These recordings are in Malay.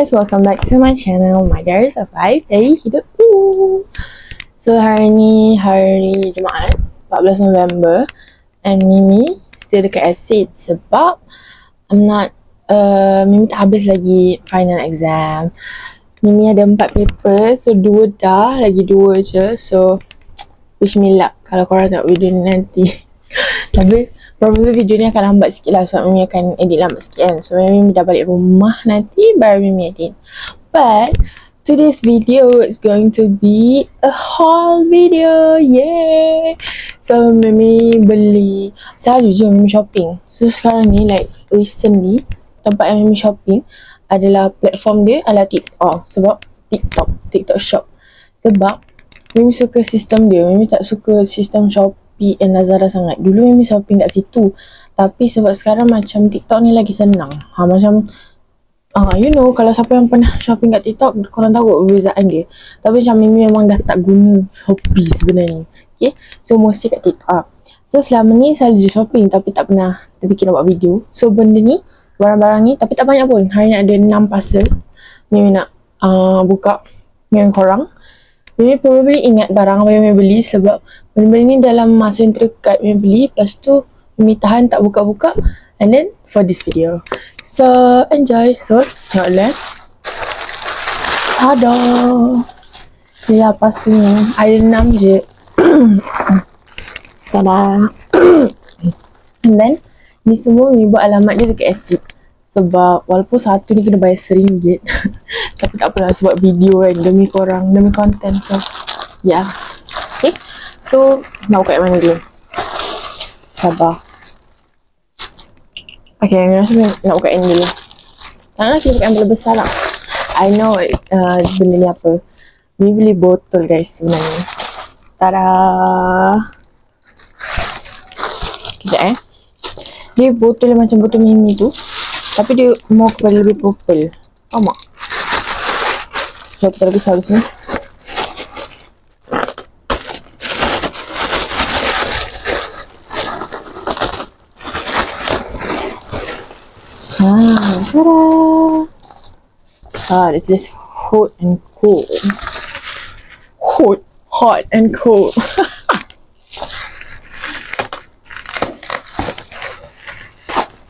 guys, welcome back to my channel. My Diary Survive dari hidupku. So hari ni hari Jumaat 14 November and Mimi still dekat acid sebab Mimi tak habis lagi final exam. Mimi ada 4 paper, so 2 dah, lagi 2 je. So wish me luck kalau korang tengok video ni nanti. Tapi probably video ni akan lambat sikit lah sebab Mimi akan edit lambat sikit kan. So Mimi dah balik rumah nanti baru Mimi edit. But today's video is going to be a haul video. Yay! So Mimi beli, selalu je Mimi shopping. So sekarang ni like recently tempat yang Mimi shopping adalah platform dia adalah TikTok. Sebab TikTok shop. Sebab Mimi suka sistem dia. Mimi tak suka sistem Shopee and Lazada sangat. Dulu Mimi shopping kat situ. Tapi sebab sekarang macam TikTok ni lagi senang. You know, kalau siapa yang pernah shopping kat TikTok, korang tahu perbezaan dia. Tapi macam Mimi memang dah tak guna Shopee sebenarnya. Okay, so mostly kat TikTok. So selama ni selalu je shopping tapi tak pernah terfikir nak buat video. So benda ni, barang-barang ni, tapi tak banyak pun. Hari ni ada 6 parcel Mimi nak buka dengan korang. Mimi probably ingat barang apa yang Mimi beli sebab benda-benda ni dalam masa yang terdekat Mimi beli. Lepas tu Mimi tahan tak buka-buka. And then for this video, so enjoy. So tengok dulu Tada. Ni lah pastinya. Ada 6 je. Tada. And then ni semua Mimi buat alamat dia dekat acid. Sebab walaupun satu ni kena bayar RM1 tapi tak apalah sebab video kan, demi korang, demi konten. So yeah. Okay, so nak buka yang mana dulu? Sabar. Okay, Mimi rasa nak buka yang dulu. Tak nak kita buka yang boleh besar lah. I know benda ni apa. Mimi beli botol guys sebenarnya. Tada. Sekejap dia botol yang macam botol Mimi tu, tapi dia more kepada lebih purple. Faham tak? So kita dah besar di sini. Tada. Dia tulis hot and cold. Hot and cold.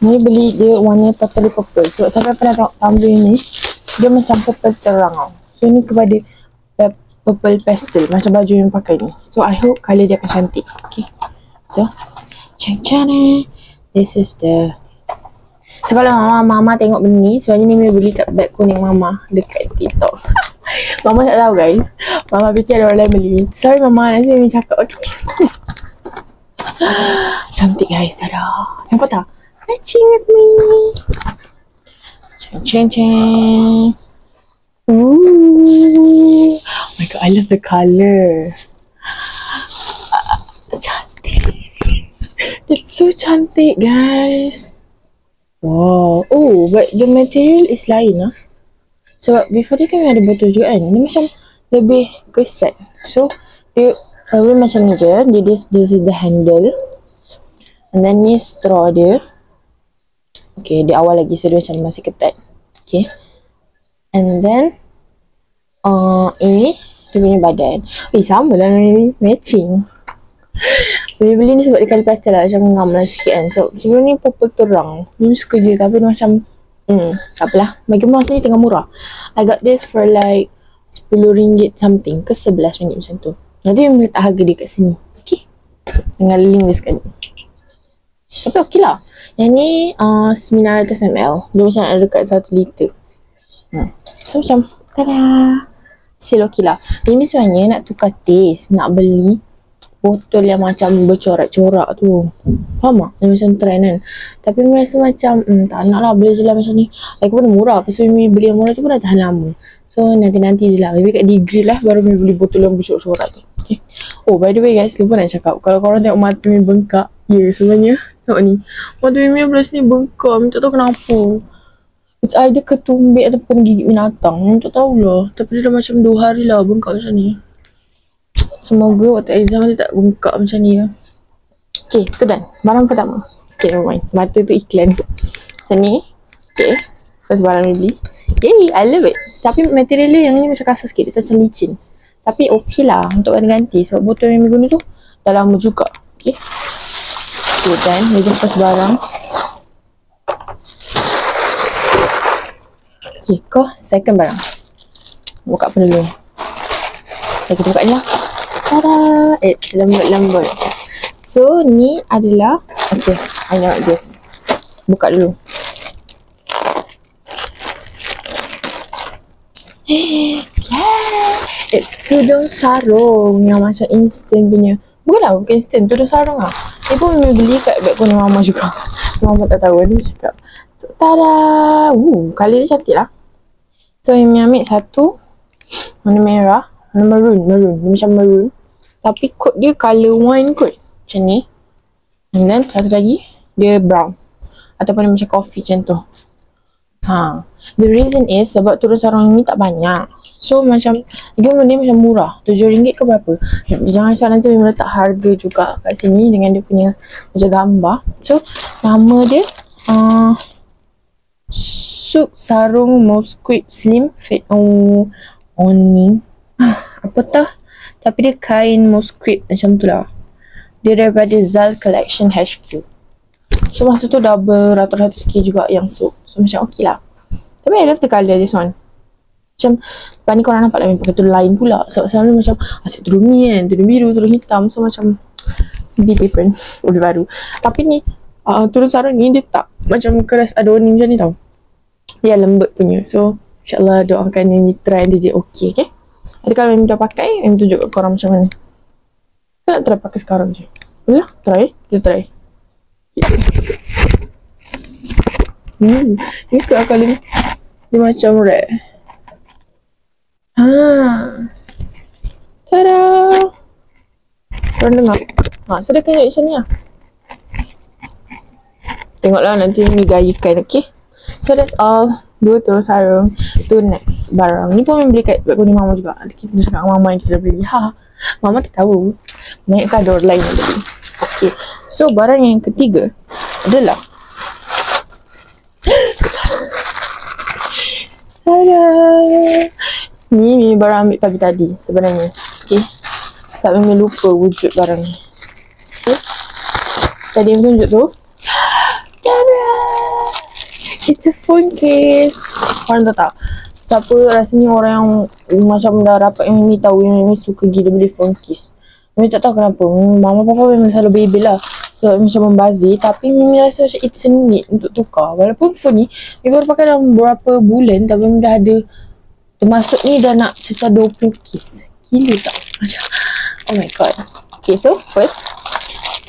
Ni beli dia warna totally purple. Sebab sampai pernah tengok tumbler ni, dia macam purple terang tau. So ni kepada purple pastel, macam baju yang pakai ni. So I hope colour dia akan cantik. Okay, so cang-cang. This is the. So kalau mama tengok benda ni, sebenarnya ni Mimi beli kat beg kuning mama dekat TikTok. Mama tak tahu guys. Mama fikir ada orang lain beli. Sorry mama, nanti Mimi cakap. Okay. Cantik guys. Tada. Nampak tak? Matching with me. Ching. Ooh. Oh my god, I love the colour. Cantik. It's so cantik guys. Wow. Oh, but the material is lain lah. So before dia kan ada botol juga kan. Dia macam lebih keset. So dia macam ni je. This is the handle. And then ni straw dia. Okay, di awal lagi, so dia macam masih ketat. Okay. And then ini dia punya badan. Sama lah ni, matching. Mimi beli ni sebab dia kali pastel lah, macam ngam lah sikit kan. So sebelum ni purple terang, Mimi suka je tapi dia macam tak apalah, bagi masa ni tengah murah. I got this for like RM10 something ke RM11 macam tu. Nanti Mimi letak harga dia kat sini. Okay, dengan link dia sekali. Tapi okey lah. Yang ni 900ml. Dia macam ada dekat 1 liter. So macam tada. Still okey lah. Ini sebenarnya nak tukar taste, nak beli botol yang macam bercorak-corak tu. Faham tak? Yang macam trend kan. Tapi Mimi rasa macam tak nak lah, beli je lah macam ni. Lagipun murah. Lepas tu Mimi beli yang murah tu pun dah tahan lama. So nanti je lah. Maybe kat Degree lah baru Mimi beli botol yang bercorak-corak tu. Okay. Oh by the way guys, lupa nak cakap, kalau korang tengok mata Mimi bengkak, sebenarnya tengok ni, mata Mimi belah sini bengkak. Mimi tak tahu kenapa. It's either ketumbik atau kena gigit binatang. Mimi tak tahulah. Tapi dia dah macam 2 hari lah bengkak macam ni. Semoga waktu exam dia tak bengkak macam ni ya. Okay, tu dah barang pertama. Okay, nevermind. Mata tu iklan. Macam ni. Okay, first barang Mimi beli. Yay, I love it. Tapi material dia yang ni macam kasar sikit. Dia macam licin. Tapi okey lah untuk ganti-ganti. Sebab botol yang guna tu dah lama juga. Okay. Okay, dan dia lepas barang. Okay, kau second barang. Buka apa dulu? Okay, kita buka ni lah. Tada! Lembut-lembut. So, ni adalah... Okay, I know this. Buka dulu. Yeah! It's tudung sarung yang macam instant punya. Bukan instant, tudung sarung lah. Dia pun memang beli kat beg pun mama juga. Mama tak tahu, dia cakap. So, tada! Colour dia cantik lah. So, yang ambil satu. Warna merah. Warna maroon. Dia macam maroon. Tapi coat dia colour wine coat. Macam ni. And then, satu lagi. Dia brown. Ataupun dia macam coffee macam tu. The reason is sebab tudung sarung ni tak banyak. So macam dia macam murah. RM7 ke berapa. Jangan salah, nanti memang letak harga juga kat sini dengan dia punya macam gambar. So nama dia Suit Sarung Mosquito Slim Fit Awning. Apa tah? Tapi dia kain mosquito macam tu lah. Dia daripada Zal Collection HQ. So masa tu dah beratus-ratus K juga yang suit. So macam okey lah. Tapi I love the colour this one. Macam lepas ni korang nampak lah pakai tudung lain pula. Sebab selalu macam asyik tudung ni kan, tudung biru, tudung hitam. So macam be different. Udah baru. Tapi ni tudung sarung ni dia tak macam keras ada warna macam ni tau. Dia lembut punya. So insyaAllah doakan Mimi try dia je okey, okay. Jadi kalau Mimi dah pakai, Mimi tunjuk kat korang macam mana. Kita nak try pakai sekarang je. Boleh lah, try. Kita try. Ini suka kali ni. Dia macam red. Tada! Korang dengar? So dia kena macam ni lah. Tengoklah nanti ni gayakan, okay? So that's all. Dua tudung sarung. Tu next barang. Ni pun beli kat kuning mama juga. Kita cakap mama yang kita beli. Mama tak tahu. Banyak kan ada orang lain yang beli. Okay. So barang yang ketiga adalah ni Mimi baru ambil pagi tadi sebenarnya. Okay. Tak Mimi lupa wujud barang ni. Okay. Tadi Mimi tunjuk tu. It's a phone case. Korang tahu tak? Siapa rasanya orang yang macam dah rapat yang Mimi tahu yang Mimi suka gila beli phone case. Mimi tak tahu kenapa. Mama papa memang selalu baby lah. So macam membazir. Tapi Mimi rasa macam it's a need untuk tukar. Walaupun phone ni Mimi baru pakai dalam beberapa bulan. Tapi Mimi dah ada, termasuk ni dah nak cerita 20 case. Gila tak? Macam oh my god. Okay, so first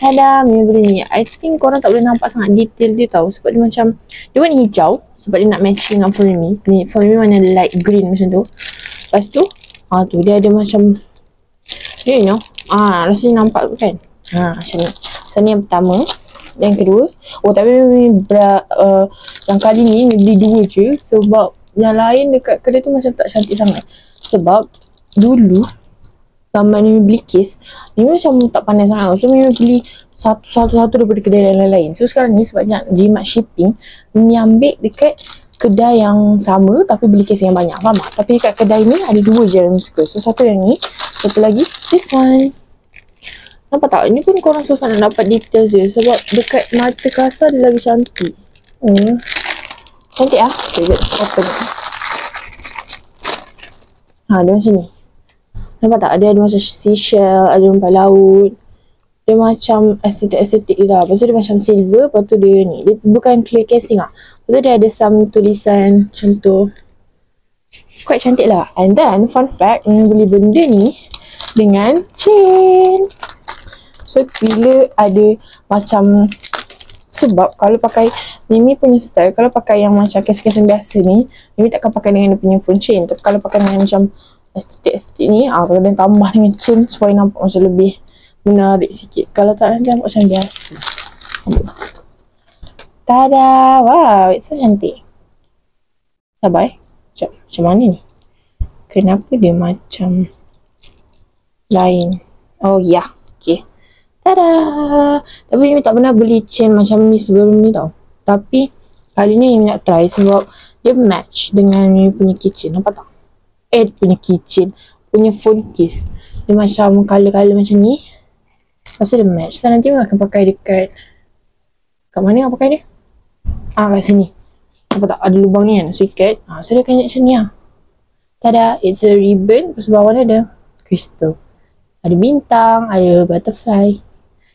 tada, Mimi beli ni. I think korang tak boleh nampak sangat detail dia tau. Sebab dia macam, dia warna hijau. Sebab dia nak match dengan phone Mimi. Ni phone Mimi warna light green macam tu. Lepas tu tu dia ada macam, you know, rasanya nampak kan. Macam ni. So ni yang pertama. Yang kedua, tapi Mimi yang kali ni Mimi beli dua je. Sebab yang lain dekat kedai tu macam tak cantik sangat. Sebab dulu zaman Mimi beli case, Mimi macam tak pandai sangat. So Mimi beli satu-satu daripada kedai lain-lain. So sekarang ni sebabnya jimat shipping, Mimi ambil dekat kedai yang sama tapi beli case yang banyak. Faham tak? Tapi dekat kedai ni ada dua je yang suka. So satu yang ni, satu lagi this one. Nampak tak? Ini pun korang susah nak dapat detail je. Sebab dekat mata kasar dia lagi cantik. Cantik lah. Okay, let's open it. Dia macam ni. Nampak tak? Dia ada macam seashell, ada rumput laut. Dia macam estetik-estetik dia lah. Lepas tu dia macam silver. Lepas tu dia ni. Dia bukan clear casing lah. Lepas tu dia ada some tulisan macam tu. Quite cantik lah. And then, fun fact, beli benda ni dengan chain. So, bila ada macam, sebab kalau pakai Mimi punya style, kalau pakai yang macam casing-casing biasa ni, Mimi takkan pakai dengan dia punya phone chain. Tapi kalau pakai dengan macam estetik-estetik ni, kalau dia tambah dengan chain supaya nampak macam lebih menarik sikit. Kalau tak, nanti nampak macam biasa. Tada! Wow, it's so cantik. Sabar Sekejap, macam mana ni? Kenapa dia macam lain? Oh ya, okay. Tada! Tapi Mimi tak pernah beli chain macam ni sebelum ni tau. Tapi kali ni Mimi nak try sebab dia match dengan Mimi punya kitchen. Nampak tak? Punya kitchen, punya phone case. Dia macam colour-colour macam ni. Lepas tu dia match. So nanti Mimi akan pakai dekat mana nak pakai dia? Kat sini. Nampak tak? Ada lubang ni kan, so ikat. So dia akan macam ni lah. Tada, it's a ribbon. Lepas bawah dia ada crystal. Ada bintang, ada butterfly.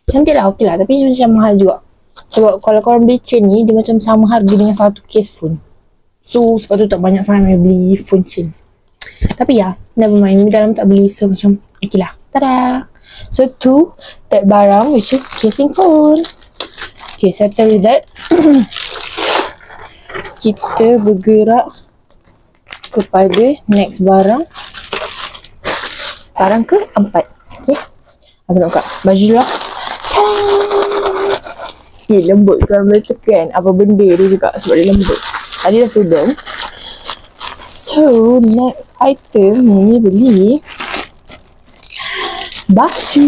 Cantik lah, okey lah. Tapi macam mahal juga. Sebab kalau korang beli chain ni, dia macam sama harga dengan satu case phone. So sebab tu tak banyak sangat yang beli phone chain. Tapi ya, never mind. Mimi dalam tak beli. So macam okey lah. Tada. So tu, third barang which is casing phone. Okay, settle with that. Kita bergerak kepada next barang. Barang keempat. Okay. Apa nak buka? Baju dulu lah. Okay, lembut. Korang boleh tekan apa benda dia juga sebab dia lembut. Tadi dah tudung. So, next item ni beli baju.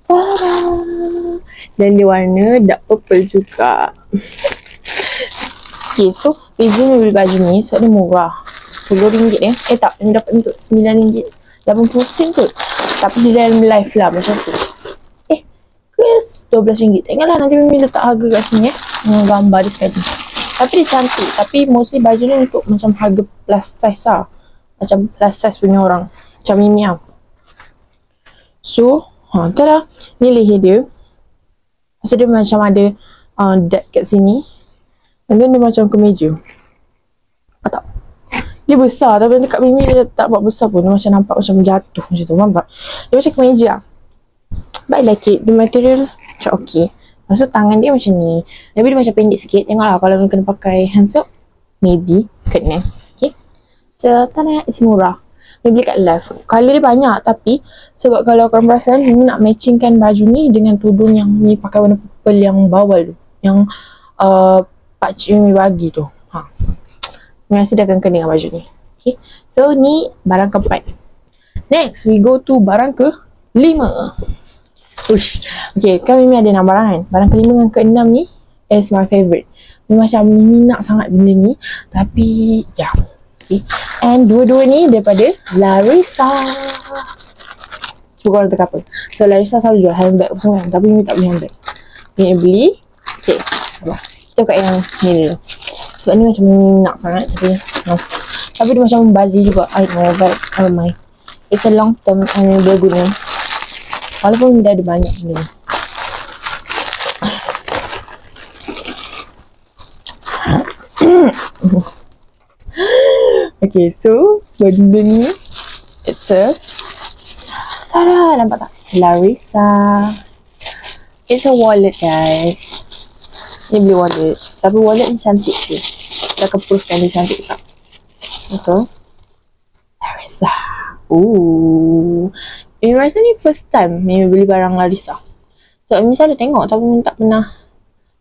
Tada! Dan dia warna dark purple juga. Okay, so reason ni beli baju ni sebab dia murah. RM10 dia. Tak, ni dapat untuk RM9. 80 sen kot. Tapi dia dalam live lah macam tu. Ke RM12. Tengoklah nanti Mimi letak harga kat sini dengan gambar dia sekali. Tapi dia cantik. Tapi mostly baju ni untuk macam harga plus size lah. Macam plus size punya orang. Macam Mimi lah. So, tada. Ni leher dia. So dia macam ada dot kat sini. And then dia macam kemeja. Nampak tak? Dia besar tapi dekat Mimi dia tak buat besar pun. Dia macam nampak macam jatuh macam tu. Nampak? Dia macam kemeja. But I like it. The material macam okay. Lepas tu tangan dia macam ni. Tapi dia macam pendek sikit. Tengoklah kalau kena pakai hand sock. Maybe kena. Okay. So tada, it's murah. Dia beli kat live. Colour dia banyak tapi sebab kalau korang perasan Mimi nak matchingkan baju ni dengan tudung yang Mimi pakai warna purple yang bawal tu. Yang pakcik Mimi bagi tu. Mimi rasa dia akan kena dengan baju ni. Okay. So ni barang keempat. Next we go to barang kelima. Ush. Okay, kan Mimi ada 6 barang kan. Barang kelima dengan keenam ni is my favourite. Macam Mimi nak sangat benda ni. Tapi ya. Okay. And dua-dua ni daripada Larissa. Cuba korang teka apa. So Larissa selalu jual handbag apa semua kan. Tapi Mimi tak beli handbag. Mimi beli. Okay. Kita buka yang ni dulu. Sebab ni macam Mimi nak sangat. Tapi dia macam membazir juga. I know but I don't mind. It's a long term and Mimi boleh guna. Walaupun dah ada banyak benda ni. Okay, so benda ni it's a tada, nampak tak? Larissa. It's a wallet guys. Ni beli wallet. Tapi wallet ni cantik je. Kita akan proofkan dia cantik tak? Betul? Larissa. Mimi rasa ni first time Mimi beli barang Larissa. So Mimi selalu tengok tapi Mimi tak pernah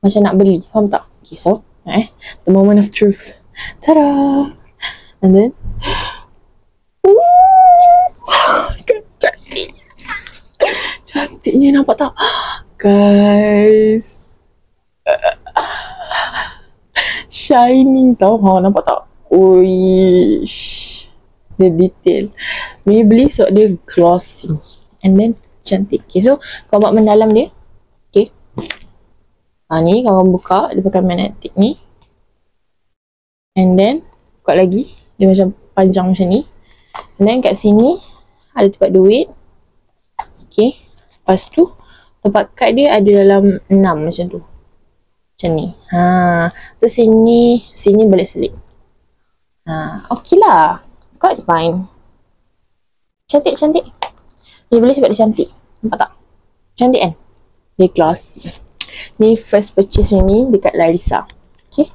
macam nak beli. Faham tak? Okay, so the moment of truth. Tada! And then cantik. Cantiknya, nampak tak? Guys, shining tau. Nampak tak? Uish, the detail. Mimi beli sebab dia glossy and then cantik. Okay, so kau buat mendalam dia. Okay, ni kalau buka dia pakai magnetic ni. And then buka lagi, dia macam panjang macam ni. And then kat sini ada tempat duit. Okay, lepas tu tempat kad dia ada dalam 6 macam tu. Macam ni. Terus sini boleh selip. Okay lah. It's quite fine. Cantik. Dia boleh sebab dia cantik. Nampak tak? Cantik kan? Dia glossy. Ni first purchase Mimi dekat Larissa. Okay.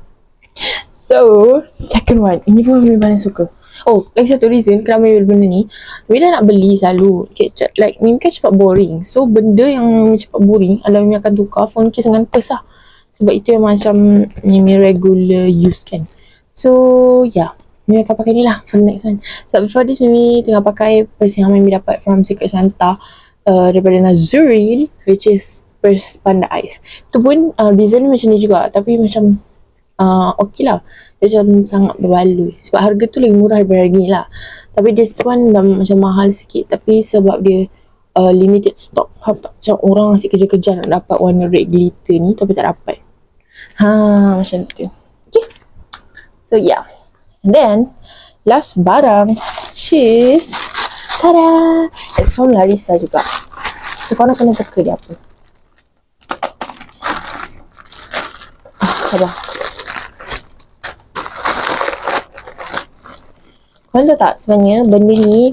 So, second one. Ini pun Mimi paling suka. Oh, lagi satu reason kenapa Mimi beli benda ni. Bila nak beli selalu, like Mimi kan cepat boring. So, benda yang Mimi cepat boring adalah Mimi akan tukar phone case dengan purse lah. Sebab itu yang macam Mimi regular use kan. So, yeah. Mimi akan pakai ni lah for the next one. So, before this Mimi tengah pakai purse yang Mimi dapat from Secret Santa daripada Nazurine, which is purse Panda Eyes. Itu pun design macam ni juga. Tapi macam okay lah. Dia macam sangat berbaloi. Sebab harga tu lagi murah daripada harga ni lah. Tapi this one dah macam mahal sikit. Tapi sebab dia limited stock. Faham tak? Macam orang asyik kejar-kejar nak dapat warna red glitter ni tapi tak dapat. Macam tu. Okay. So yeah. And then last barang, cheese. Tada! It's from Larissa juga. So korang kena teka dia apa. Sabar. Korang tahu tak sebenarnya benda ni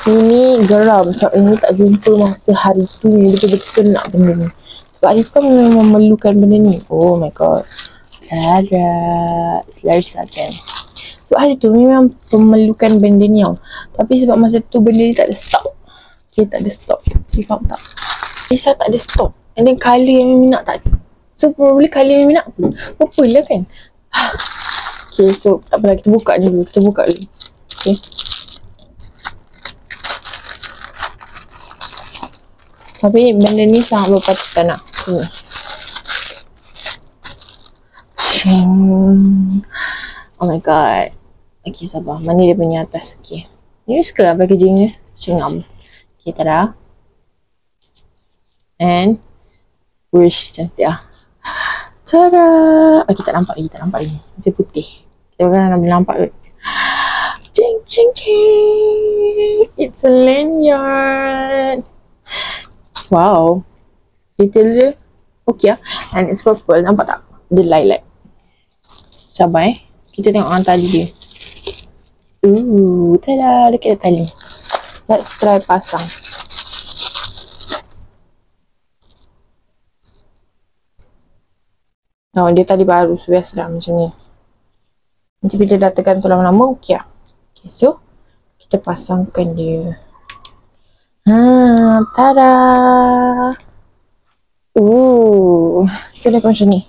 Mimi geram sebab Mimi tak jumpa masa hari tu. Mimi betul-betul nak benda ni. Sebab hari tu kan memang memerlukan benda ni. Oh my god. Tada. It's Larissa kan. Sebab hari tu memang memerlukan benda ni tau. Tapi sebab masa tu benda ni tak ada stok. Okay, tak ada stok. Okay, faham tak? Larissa tak ada stok. And then colour yang Mimi nak tak ada. So probably colour yang Mimi nak apa? Purple lah kan? Okay, so tak apalah, kita buka dulu. Okay. Tapi benda ni sangat berpatutan lah. Oh my god. Okay, sabar. Mana dia punya atas? Okay. Ni suka lah packaging dia. Cengam. Okay, tada. And wish, cantik lah. Tada. Okay, tak nampak lagi. Masih putih. Kita kan nak nampak kot. Ching, ching, ching. It's a lanyard. Wow. Detail dia okay lah. And it's purple. Nampak tak? Dia lilac. Sabar kita tengok orang tali dia. Tada. Dekat tali. Let's try pasang. Dia tali baru. So biasa lah macam ni. Nanti bila dah tekan tu lama-lama okay lah. Okay, so kita pasangkan dia. Tada. So dia macam ni.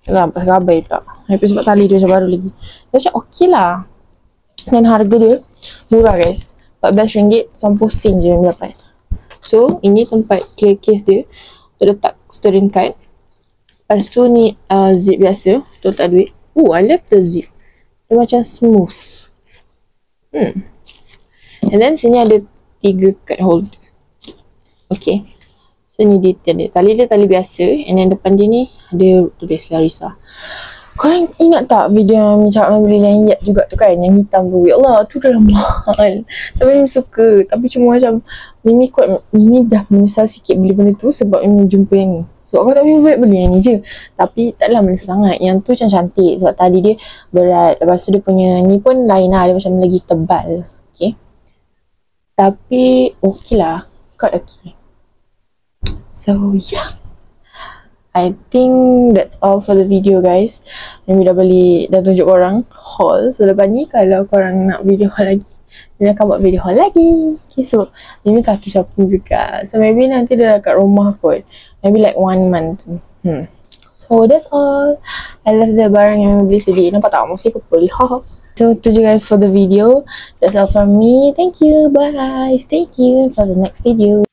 Nampak gabai tak? Tapi sebab tali dia macam baru lagi. Dia macam okey lah. Dan harga dia murah guys. RM14, 90 sen je yang dapat. So ini tempat clear case dia. Untuk letak steering card. Lepas tu ni zip biasa. Untuk letak duit. I love the zip. Dia macam smooth. And then sini ada 3 card holder. Okay. So ni detail dia. Tali dia tali biasa. And then depan dia ni ada tulis Larissa. Korang ingat tak video yang Mimi cakap beli lanyard juga tu kan? Yang hitam tu. Ya Allah, tu dah mahal. Tapi Mimi suka. Tapi cuma macam Mimi dah menyesal sikit beli benda tu sebab Mimi jumpa yang ni. So aku tak boleh beli yang ni je. Tapi taklah menyesal sangat. Yang tu macam cantik sebab tali dia berat. Lepas tu dia punya ni pun lain lah. Dia macam lagi tebal. Okay. Tapi okey lah. Quite okay. So yeah. I think that's all for the video guys. Mimi dah tunjuk korang haul. So lepas ni kalau korang nak video haul lagi, Mimi akan buat video haul lagi. Okay, so Mimi kaki shopping juga. So maybe nanti dia dekat rumah kot. Maybe like 1 month. So that's all. I love the barang yang Mimi beli tadi. Nampak tak? Mostly purple. So tu je guys for the video. That's all from me. Thank you. Bye. Stay tuned for the next video.